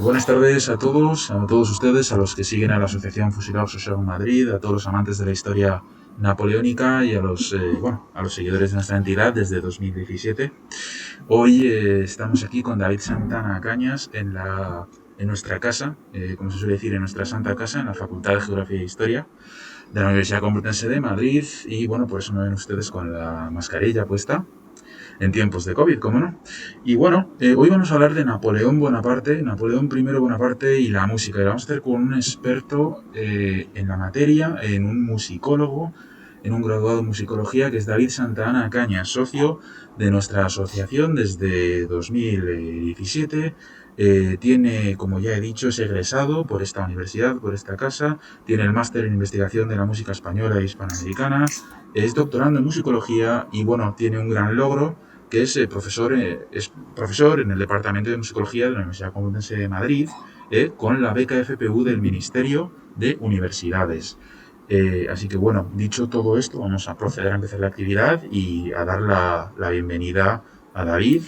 Buenas tardes a todos ustedes, a los que siguen a la Asociación Fusilados Social Madrid, a todos los amantes de la historia napoleónica y a a los seguidores de nuestra entidad desde 2017. Hoy estamos aquí con David Santana Cañas en nuestra casa, como se suele decir, en nuestra santa casa, en la Facultad de Geografía e Historia de la Universidad Complutense de Madrid. Y bueno, por eso me ven ustedes con la mascarilla puesta en tiempos de COVID, ¿cómo no? Y bueno, hoy vamos a hablar de Napoleón I Bonaparte y la música. Y lo vamos a hacer con un experto en la materia, en un musicólogo, en un graduado en musicología, que es David Santana Cañas, socio de nuestra asociación desde 2017. Tiene, como ya he dicho, es egresado por esta universidad, por esta casa, tiene el máster en investigación de la música española e hispanoamericana, es doctorando en musicología y bueno, tiene un gran logro que es profesor en el Departamento de Musicología de la Universidad Complutense de Madrid, con la beca FPU del Ministerio de Universidades. Así que bueno, dicho todo esto, vamos a proceder a empezar la actividad y a dar la bienvenida a David.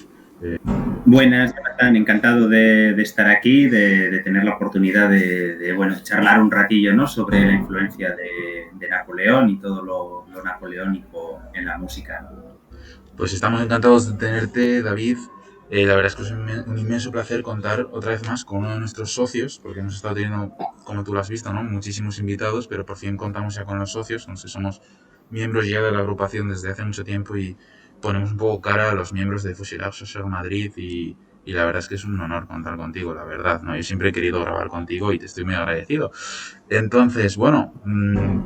Buenas, Jonathan, encantado de estar aquí, de tener la oportunidad de charlar un ratillo, ¿no?, sobre la influencia de Napoleón y todo lo napoleónico en la música. Pues estamos encantados de tenerte, David. La verdad es que es un inmenso placer contar otra vez más con uno de nuestros socios, porque hemos estado teniendo, como tú lo has visto, ¿no?, muchísimos invitados, pero por fin contamos ya con los socios. Entonces somos miembros ya de la agrupación desde hace mucho tiempo y ponemos un poco cara a los miembros de Fusilados Social Madrid y la verdad es que es un honor contar contigo, la verdad, ¿no? Yo siempre he querido grabar contigo y te estoy muy agradecido. Entonces, bueno,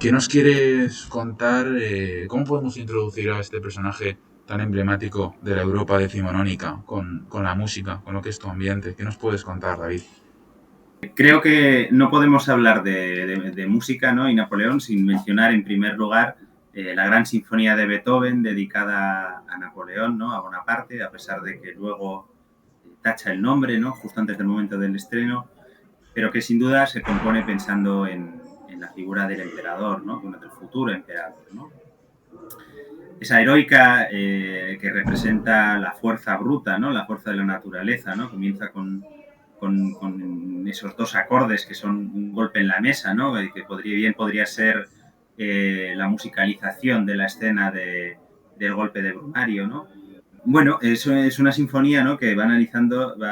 ¿qué nos quieres contar? ¿Cómo podemos introducir a este personaje tan emblemático de la Europa decimonónica con la música, con lo que es tu ambiente? ¿Qué nos puedes contar, David? Creo que no podemos hablar de música, ¿no?, y Napoleón sin mencionar en primer lugar la gran sinfonía de Beethoven dedicada a Napoleón, ¿no?, a Bonaparte, a pesar de que luego tacha el nombre, ¿no?, justo antes del momento del estreno, pero que sin duda se compone pensando en la figura del emperador, ¿no?, bueno, del futuro emperador, ¿no? Esa heroica que representa la fuerza bruta, ¿no?, la fuerza de la naturaleza, ¿no?, comienza con esos dos acordes que son un golpe en la mesa, ¿no?, que podría ser la musicalización de la escena del golpe de Brumario, ¿no? Bueno, eso es una sinfonía, ¿no?, que va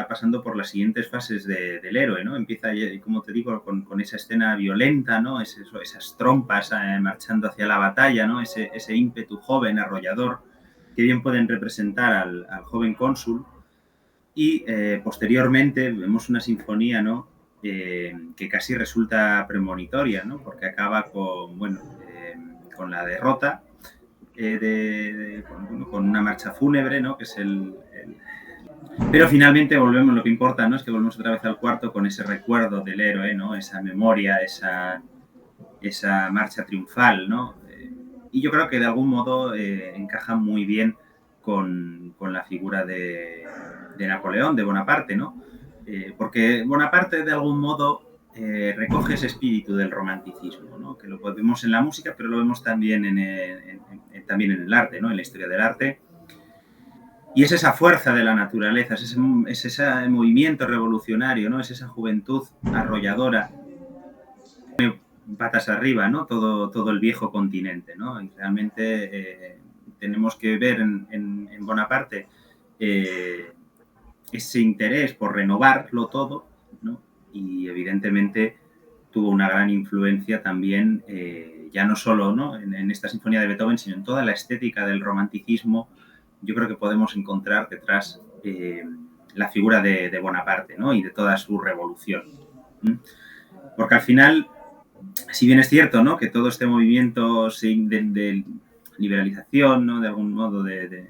pasando por las siguientes fases del héroe, ¿no? Empieza, como te digo, con esa escena violenta, ¿no?, esas trompas marchando hacia la batalla, ¿no?, ese ímpetu joven, arrollador, que bien pueden representar al joven cónsul. Y posteriormente vemos una sinfonía, ¿no?, que casi resulta premonitoria, ¿no?, porque acaba con la derrota, con una marcha fúnebre, ¿no?, que es Pero finalmente lo que importa, ¿no?, es que volvemos otra vez al cuarto con ese recuerdo del héroe, ¿no?, esa memoria, esa marcha triunfal, ¿no? Y yo creo que de algún modo encaja muy bien con la figura de Napoleón, de Bonaparte, ¿no? Porque Bonaparte de algún modo recoge ese espíritu del romanticismo, ¿no?, que lo vemos en la música, pero lo vemos también también en el arte, ¿no?, en la historia del arte. Y es esa fuerza de la naturaleza, es ese movimiento revolucionario, ¿no?, es esa juventud arrolladora, patas arriba, ¿no?, todo el viejo continente, ¿no? Y realmente tenemos que ver en Bonaparte ese interés por renovarlo todo, ¿no? Y evidentemente tuvo una gran influencia también, ya no solo, ¿no?, en esta sinfonía de Beethoven, sino en toda la estética del romanticismo. Yo creo que podemos encontrar detrás la figura de Bonaparte, ¿no?, y de toda su revolución. Porque al final, si bien es cierto, ¿no?, que todo este movimiento de liberalización, ¿no?, de algún modo de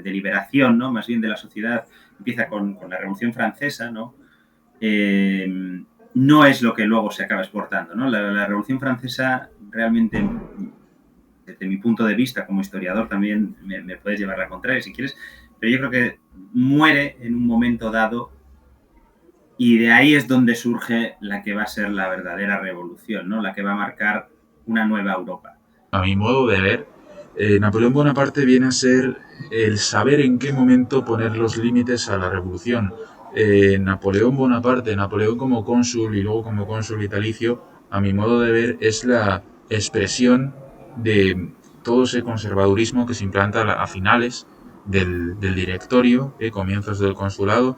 liberación, ¿no?, más bien de la sociedad, empieza con la Revolución Francesa, ¿no?, no es lo que luego se acaba exportando, ¿no? La Revolución Francesa realmente, desde mi punto de vista como historiador, también me puedes llevar la contraria si quieres, pero yo creo que muere en un momento dado y de ahí es donde surge la que va a ser la verdadera revolución, ¿no?, la que va a marcar una nueva Europa. A mi modo de ver, Napoleón Bonaparte viene a ser el saber en qué momento poner los límites a la revolución. Napoleón Bonaparte, Napoleón como cónsul y luego como cónsul vitalicio, a mi modo de ver, es la expresión de todo ese conservadurismo que se implanta a finales del directorio, comienzos del consulado.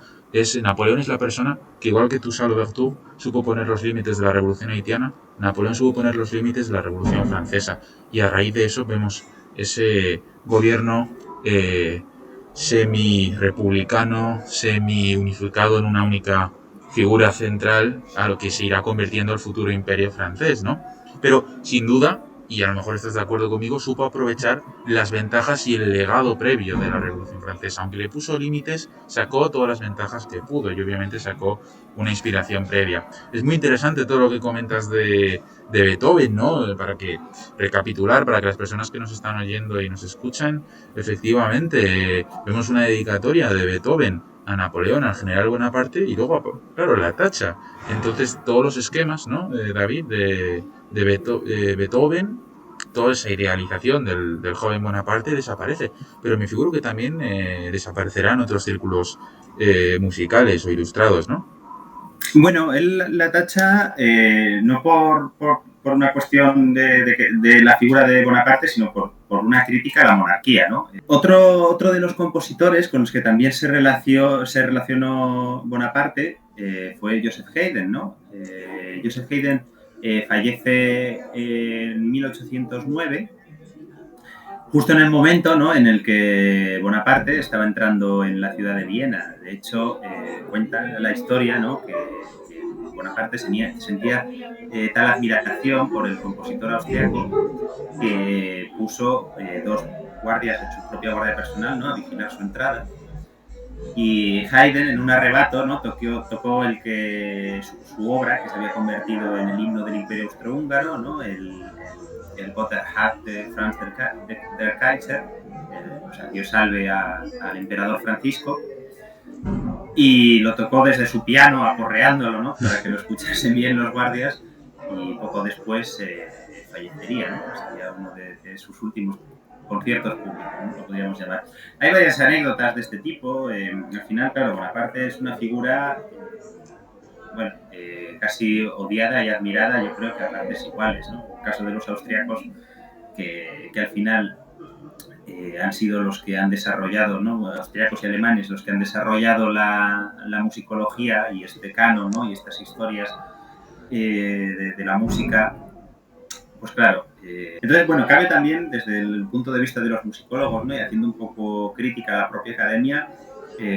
Napoleón es la persona que, igual que Toussaint Louverture supo poner los límites de la Revolución haitiana, Napoleón supo poner los límites de la Revolución francesa. Y a raíz de eso vemos ese gobierno semi-republicano, semi-unificado en una única figura central a lo que se irá convirtiendo el futuro imperio francés, ¿no? Pero, sin duda, y a lo mejor estás de acuerdo conmigo, supo aprovechar las ventajas y el legado previo de la Revolución Francesa. Aunque le puso límites, sacó todas las ventajas que pudo y obviamente sacó una inspiración previa. Es muy interesante todo lo que comentas de Beethoven, ¿no? Para que recapitular, para que las personas que nos están oyendo y nos escuchan, efectivamente, vemos una dedicatoria de Beethoven a Napoleón, al general Bonaparte, y luego, claro, la tacha. Entonces, todos los esquemas, ¿no? David, de Beethoven, toda esa idealización del joven Bonaparte desaparece. Pero me figuro que también desaparecerán otros círculos musicales o ilustrados, ¿no? Bueno, él la tacha no por una cuestión de la figura de Bonaparte, sino por una crítica a la monarquía, ¿no? Otro de los compositores con los que también se relacionó Bonaparte fue Joseph Haydn, ¿no? Joseph Haydn fallece en 1809, justo en el momento, ¿no?, en el que Bonaparte estaba entrando en la ciudad de Viena. De hecho, cuenta la historia, ¿no?, que Bonaparte sentía tal admiración por el compositor austriaco que puso dos guardias de su propia guardia personal, ¿no?, a vigilar su entrada. Y Haydn, en un arrebato, ¿no?, tocó su obra, que se había convertido en el himno del Imperio Austrohúngaro, ¿no?, el Gott erhalt Franz der Kaiser, o sea, Dios salve al emperador Francisco, y lo tocó desde su piano, aporreándolo, ¿no?, para que lo escuchasen bien los guardias, y poco después fallecería, ¿no? Sería uno de sus últimos conciertos públicos, ¿no?, lo podríamos llamar. Hay varias anécdotas de este tipo. Al final, claro, Bonaparte es una figura, bueno, casi odiada y admirada, yo creo que a partes iguales, ¿no? En el caso de los austriacos, que al final han sido los que han desarrollado, ¿no?, austriacos y alemanes, los que han desarrollado la musicología y este canon, ¿no?, y estas historias de la música. Pues claro. Entonces, bueno, cabe también desde el punto de vista de los musicólogos, ¿no?, y haciendo un poco crítica a la propia academia,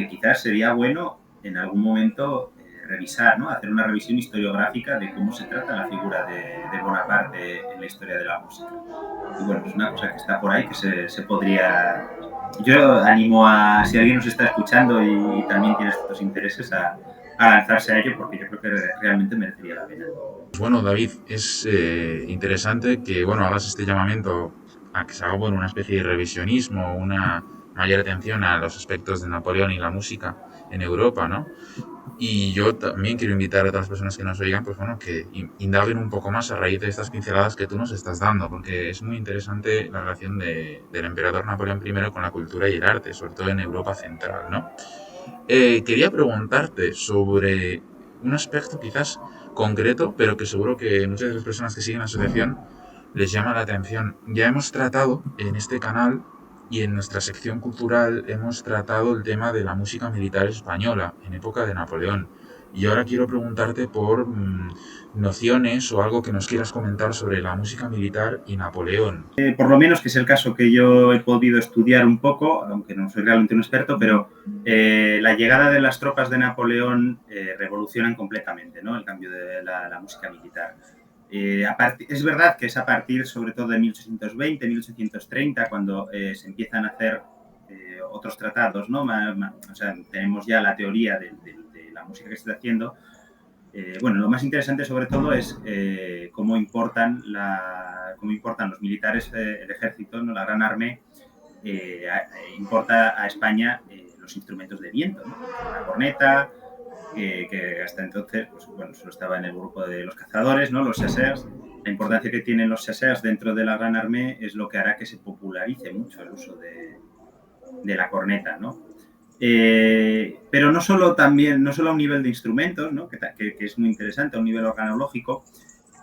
quizás sería bueno en algún momento revisar, ¿no?, hacer una revisión historiográfica de cómo se trata la figura de Bonaparte en la historia de la música. Y bueno, es una cosa que está por ahí que se podría... Yo animo a, si alguien nos está escuchando y también tiene estos intereses, a lanzarse a ello, porque yo creo que realmente merecería la pena. Pues bueno, David, es interesante que bueno hagas este llamamiento a que se haga bueno, una especie de revisionismo, una mayor atención a los aspectos de Napoleón y la música en Europa, ¿no? Y yo también quiero invitar a otras personas que nos oigan, pues bueno, que indaguen un poco más a raíz de estas pinceladas que tú nos estás dando, porque es muy interesante la relación del emperador Napoleón I con la cultura y el arte, sobre todo en Europa central, ¿no? Quería preguntarte sobre un aspecto quizás concreto, pero que seguro que muchas de las personas que siguen la asociación les llama la atención. Ya hemos tratado en este canal y en nuestra sección cultural hemos tratado el tema de la música militar española en época de Napoleón. Y ahora quiero preguntarte por nociones o algo que nos quieras comentar sobre la música militar y Napoleón. Por lo menos, que es el caso que yo he podido estudiar un poco, aunque no soy realmente un experto, pero la llegada de las tropas de Napoleón revolucionan completamente, ¿no?, el cambio de la música militar. Es verdad que es a partir, sobre todo, de 1820, 1830, cuando se empiezan a hacer otros tratados, ¿no? O sea, tenemos ya la teoría de la música que se está haciendo. Bueno, lo más interesante sobre todo es cómo importan los militares, el ejército, ¿no?, la Gran Armée, importa a España los instrumentos de viento, ¿no? La corneta, que hasta entonces, pues, bueno, solo estaba en el grupo de los cazadores, ¿no?, los chasseurs. La importancia que tienen los chasseurs dentro de la Gran Armée es lo que hará que se popularice mucho el uso de la corneta, ¿no? Pero no solo a un nivel de instrumentos, ¿no? que es muy interesante, a un nivel organológico,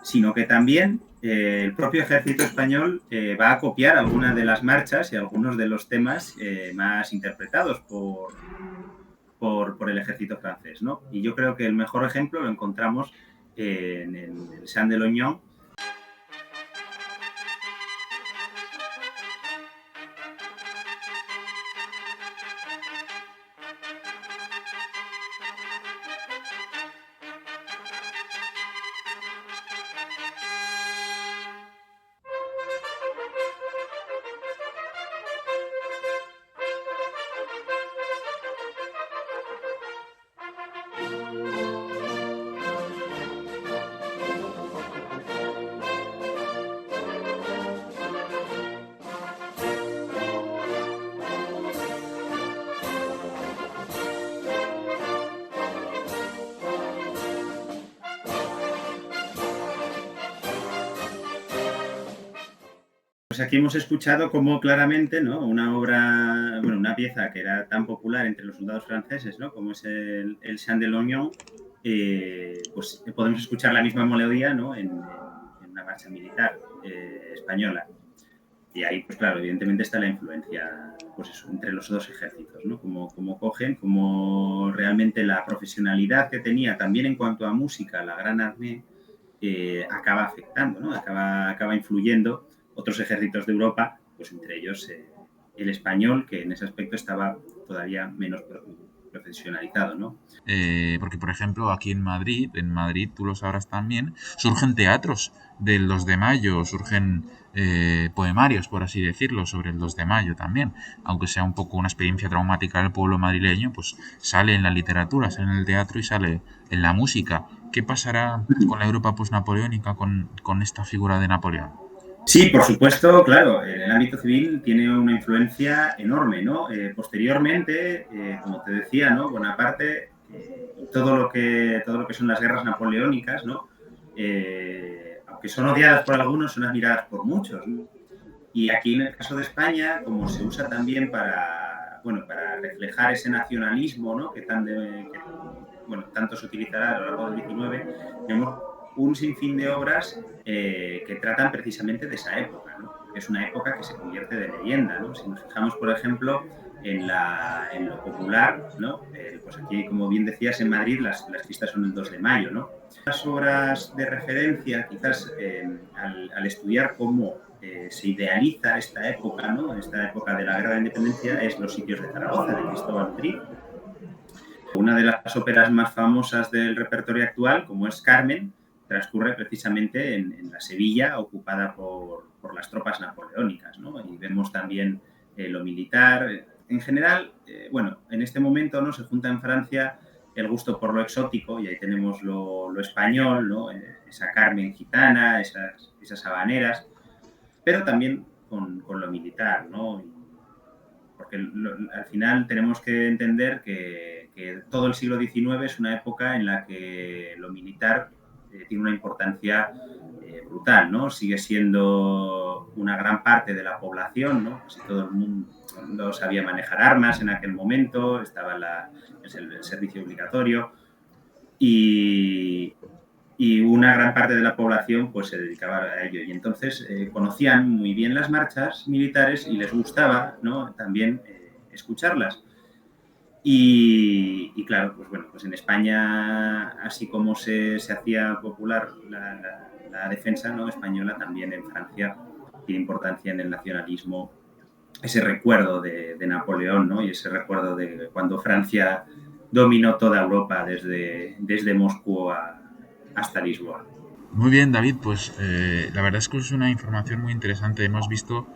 sino que también el propio ejército español va a copiar algunas de las marchas y algunos de los temas más interpretados por el ejército francés, ¿no? Y yo creo que el mejor ejemplo lo encontramos en el Chant de l'Oignon. Pues aquí hemos escuchado cómo claramente, ¿no? Una obra, bueno, una pieza que era tan popular entre los soldados franceses, ¿no? Como es el Chant de l'Oignon, pues podemos escuchar la misma melodía, ¿no? En una marcha militar española. Y ahí, pues claro, evidentemente está la influencia, pues eso, entre los dos ejércitos, ¿no? Como cogen, como realmente la profesionalidad que tenía también en cuanto a música la Gran Armée acaba afectando, ¿no? Acaba influyendo otros ejércitos de Europa, pues entre ellos el español, que en ese aspecto estaba todavía menos profesionalizado, ¿no? Porque, por ejemplo, aquí en Madrid, tú lo sabrás también, surgen teatros del 2 de mayo, surgen poemarios, por así decirlo, sobre el 2 de mayo también. Aunque sea un poco una experiencia traumática del pueblo madrileño, pues sale en la literatura, sale en el teatro y sale en la música. ¿Qué pasará con la Europa posnapoleónica, con esta figura de Napoleón? Sí, por supuesto, claro, en el ámbito civil tiene una influencia enorme, ¿no? Posteriormente, como te decía, ¿no? Bonaparte y todo lo que son las guerras napoleónicas, ¿no? Aunque son odiadas por algunos, son admiradas por muchos, ¿no? Y aquí en el caso de España, como se usa también para reflejar ese nacionalismo, ¿no? Tanto se utilizará a lo largo del 19, tenemos un sinfín de obras que tratan precisamente de esa época, ¿no? Porque es una época que se convierte de leyenda, ¿no? Si nos fijamos, por ejemplo, en lo popular, ¿no? Pues aquí, como bien decías, en Madrid las fiestas son el 2 de mayo, ¿no? Las obras de referencia, quizás al estudiar cómo se idealiza esta época, ¿no? Esta época de la Guerra de Independencia, es Los sitios de Zaragoza, de Cristóbal Cid. Una de las óperas más famosas del repertorio actual, como es Carmen, transcurre precisamente en la Sevilla ocupada por las tropas napoleónicas, ¿no? Y vemos también lo militar. En general, en este momento, ¿no? Se junta en Francia el gusto por lo exótico, y ahí tenemos lo español, ¿no? Esa Carmen gitana, esas habaneras, pero también con lo militar, ¿no? Porque al final tenemos que entender que todo el siglo XIX es una época en la que lo militar tiene una importancia brutal, ¿no? Sigue siendo una gran parte de la población, ¿no? Casi todo el mundo sabía manejar armas en aquel momento, estaba el servicio obligatorio y una gran parte de la población pues se dedicaba a ello, y entonces conocían muy bien las marchas militares y les gustaba, ¿no? También escucharlas. Y claro, pues en España, así como se hacía popular la defensa, ¿no? Española, también en Francia tiene importancia en el nacionalismo ese recuerdo de Napoleón, ¿no? Y ese recuerdo de cuando Francia dominó toda Europa desde Moscú hasta Lisboa. Muy bien, David, pues la verdad es que es una información muy interesante. Hemos visto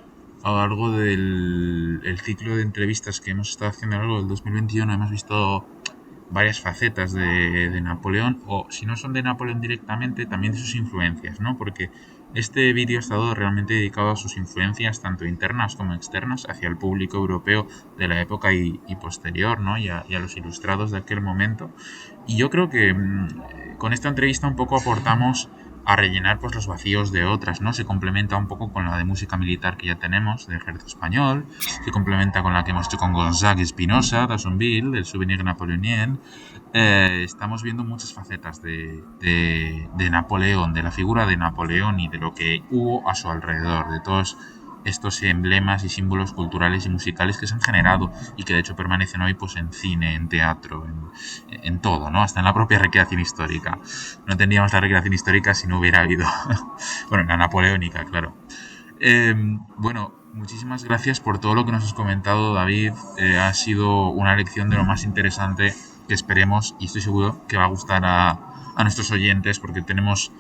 a lo largo del ciclo de entrevistas que hemos estado haciendo a lo largo del 2021, hemos visto varias facetas de Napoleón, o si no son de Napoleón directamente, también de sus influencias, ¿no? Porque este vídeo ha estado realmente dedicado a sus influencias, tanto internas como externas, hacia el público europeo de la época y posterior, ¿no? Y a los ilustrados de aquel momento. Y yo creo que con esta entrevista un poco aportamos a rellenar pues los vacíos de otras, ¿no? Se complementa un poco con la de música militar que ya tenemos, del Ejército Español, se complementa con la que hemos hecho con Gonzague Espinosa, D'Assonville, el Souvenir Napoleonien. Estamos viendo muchas facetas de Napoleón, de la figura de Napoleón y de lo que hubo a su alrededor, de todos estos emblemas y símbolos culturales y musicales que se han generado y que de hecho permanecen hoy pues en cine, en teatro, en todo, ¿no? Hasta en la propia recreación histórica. No tendríamos la recreación histórica si no hubiera habido, bueno, la napoleónica, claro. Bueno, muchísimas gracias por todo lo que nos has comentado, David. Ha sido una lección de lo más interesante que esperemos y estoy seguro que va a gustar a nuestros oyentes porque tenemos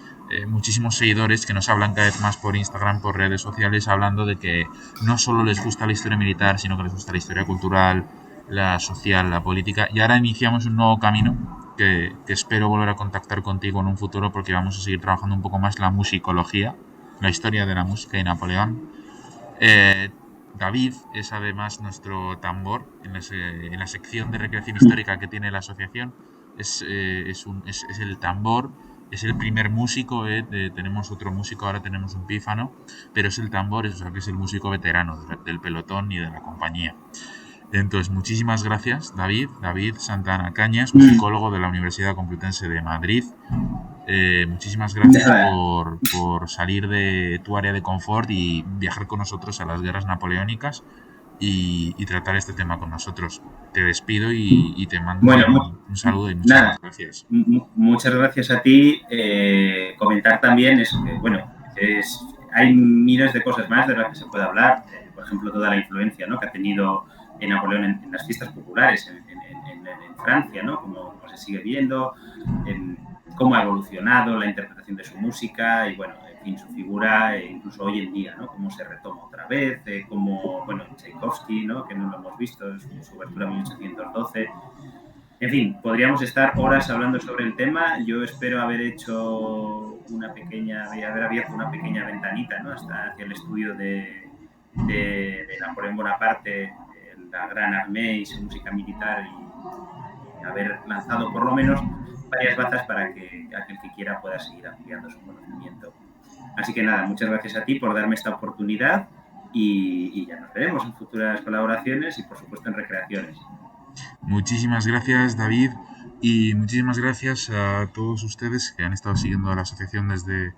muchísimos seguidores que nos hablan cada vez más por Instagram, por redes sociales, hablando de que no solo les gusta la historia militar, sino que les gusta la historia cultural, la social, la política. Y ahora iniciamos un nuevo camino que espero volver a contactar contigo en un futuro porque vamos a seguir trabajando un poco más la musicología, la historia de la música y Napoleón. Eh, David es además nuestro tambor en la sección de recreación histórica que tiene la asociación. Es el tambor, es el primer músico. Tenemos otro músico, ahora tenemos un pífano, pero es el tambor, o sea, que es el músico veterano del pelotón y de la compañía. Entonces, muchísimas gracias, David. David Santana Cañas, musicólogo de la Universidad Complutense de Madrid. Muchísimas gracias por salir de tu área de confort y viajar con nosotros a las guerras napoleónicas y tratar este tema con nosotros. Te despido y te mando un saludo y muchas gracias. Muchas gracias a ti. Comentar también eso que, bueno, hay miles de cosas más de las que se puede hablar. Por ejemplo, toda la influencia, ¿no?, que ha tenido Napoleón en las fiestas populares en Francia, ¿no?, como se sigue viendo, cómo ha evolucionado la interpretación de su música y, bueno, en fin, su figura, incluso hoy en día, ¿no?, cómo se retoma otra vez, como, bueno, Tchaikovsky, ¿no?, que no lo hemos visto, su obertura 1812. En fin, podríamos estar horas hablando sobre el tema. Yo espero haber haber abierto una pequeña ventanita, ¿no?, hasta hacia el estudio de Napoleón Bonaparte, la Gran Armée y su música militar y haber lanzado por lo menos varias bazas para que aquel que quiera pueda seguir ampliando su conocimiento. Así que nada, muchas gracias a ti por darme esta oportunidad y ya nos veremos en futuras colaboraciones y por supuesto en recreaciones. Muchísimas gracias, David, y muchísimas gracias a todos ustedes que han estado siguiendo a la asociación desde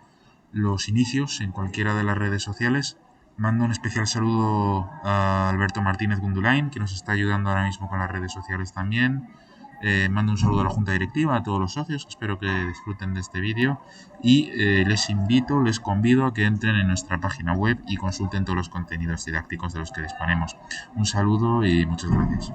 los inicios en cualquiera de las redes sociales. Mando un especial saludo a Alberto Martínez Gundulain, que nos está ayudando ahora mismo con las redes sociales también. Mando un saludo a la Junta Directiva, a todos los socios, espero que disfruten de este vídeo y les convido a que entren en nuestra página web y consulten todos los contenidos didácticos de los que disponemos. Un saludo y muchas gracias.